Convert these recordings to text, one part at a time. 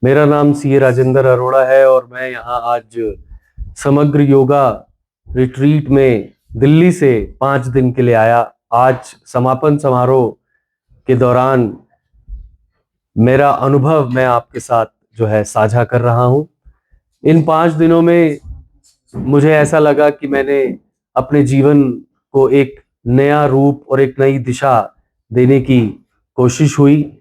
मेरा नाम सी राजेंद्र अरोड़ा है और मैं यहाँ आज समग्र योगा रिट्रीट में दिल्ली से 5 दिन के लिए आया। आज समापन समारोह के दौरान मेरा अनुभव मैं आपके साथ जो है साझा कर रहा हूँ। इन 5 दिनों में मुझे ऐसा लगा कि मैंने अपने जीवन को एक नया रूप और एक नई दिशा देने की कोशिश हुई।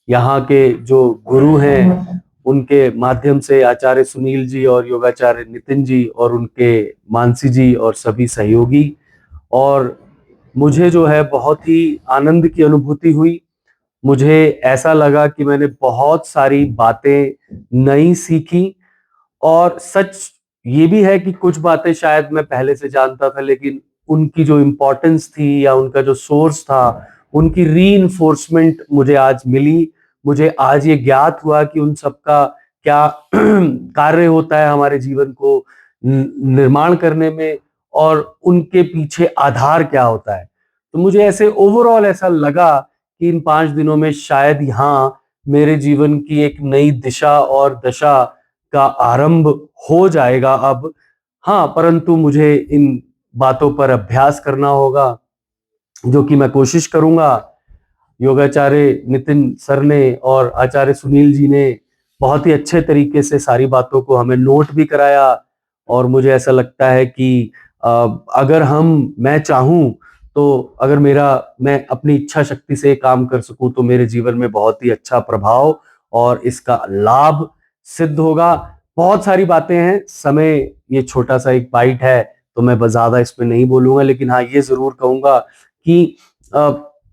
यहाँ के जो गुरु हैं उनके माध्यम से आचार्य सुनील जी और योगाचार्य नितिन जी और उनके मानसी जी और सभी सहयोगी, और मुझे जो है बहुत ही आनंद की अनुभूति हुई। मुझे ऐसा लगा कि मैंने बहुत सारी बातें नई सीखी, और सच ये भी है कि कुछ बातें शायद मैं पहले से जानता था, लेकिन उनकी जो इम्पोर्टेंस थी या उनका जो सोर्स था, उनकी रीइंफोर्समेंट मुझे आज मिली। मुझे आज ये ज्ञात हुआ कि उन सबका क्या कार्य होता है हमारे जीवन को निर्माण करने में, और उनके पीछे आधार क्या होता है। तो मुझे ऐसे ओवरऑल ऐसा लगा कि इन 5 दिनों में शायद यहाँ मेरे जीवन की एक नई दिशा और दशा का आरंभ हो जाएगा अब। हाँ, परंतु मुझे इन बातों पर अभ्यास करना होगा, जो कि मैं कोशिश करूंगा। योगाचार्य नितिन सर ने और आचार्य सुनील जी ने बहुत ही अच्छे तरीके से सारी बातों को हमें नोट भी कराया, और मुझे ऐसा लगता है कि अगर मैं चाहूं तो अगर मैं अपनी इच्छा शक्ति से काम कर सकूं तो मेरे जीवन में बहुत ही अच्छा प्रभाव और इसका लाभ सिद्ध होगा। बहुत सारी बातें हैं, समय ये छोटा सा एक बाइट है तो मैं ज्यादा इसमें नहीं बोलूंगा, लेकिन हाँ ये जरूर कहूंगा कि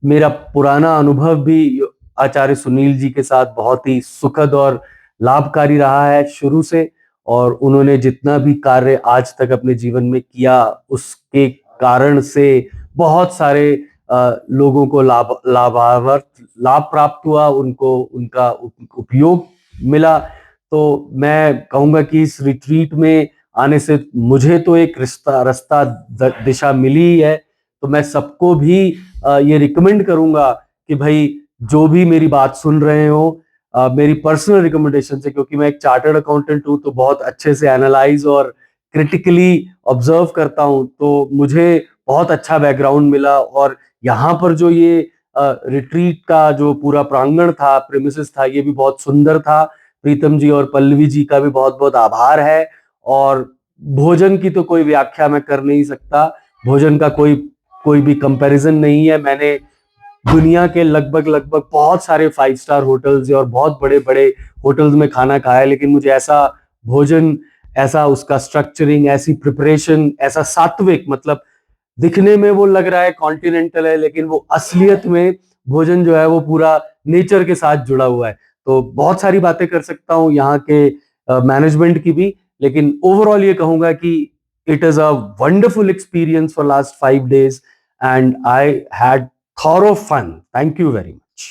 मेरा पुराना अनुभव भी आचार्य सुनील जी के साथ बहुत ही सुखद और लाभकारी रहा है शुरू से, और उन्होंने जितना भी कार्य आज तक अपने जीवन में किया उसके कारण से बहुत सारे लोगों को लाभ प्राप्त हुआ, उनको उनका उपयोग मिला। तो मैं कहूंगा कि इस रिट्रीट में आने से मुझे तो एक रास्ता दिशा मिली ही है। तो मैं सबको भी ये रिकमेंड करूंगा कि भाई जो भी मेरी बात सुन रहे हो, मेरी पर्सनल रिकमेंडेशन से, क्योंकि मैं एक चार्टर्ड अकाउंटेंट हूं तो बहुत अच्छे से एनालाइज और क्रिटिकली ऑब्जर्व करता हूं, तो मुझे बहुत अच्छा बैकग्राउंड मिला। और यहाँ पर जो ये रिट्रीट का जो पूरा प्रांगण था, प्रेमिसेस था, ये भी बहुत सुंदर था। प्रीतम जी और पल्लवी जी का भी बहुत बहुत आभार है। और भोजन की तो कोई व्याख्या मैं कर नहीं सकता, भोजन का कोई कोई भी कंपैरिजन नहीं है। मैंने दुनिया के लगभग लगभग बहुत सारे 5 स्टार होटल्स और बहुत बड़े बड़े होटल्स में खाना खाया, लेकिन मुझे ऐसा भोजन, ऐसा उसका स्ट्रक्चरिंग, ऐसी प्रिपरेशन, ऐसा सात्विक, मतलब दिखने में वो लग रहा है कॉन्टिनेंटल है, लेकिन वो असलियत में भोजन जो है वो पूरा नेचर के साथ जुड़ा हुआ है। तो बहुत सारी बातें कर सकता हूँ यहाँ के मैनेजमेंट की भी, लेकिन ओवरऑल ये कहूंगा कि it is a wonderful experience for last 5 days, and I had thorough fun. Thank you very much.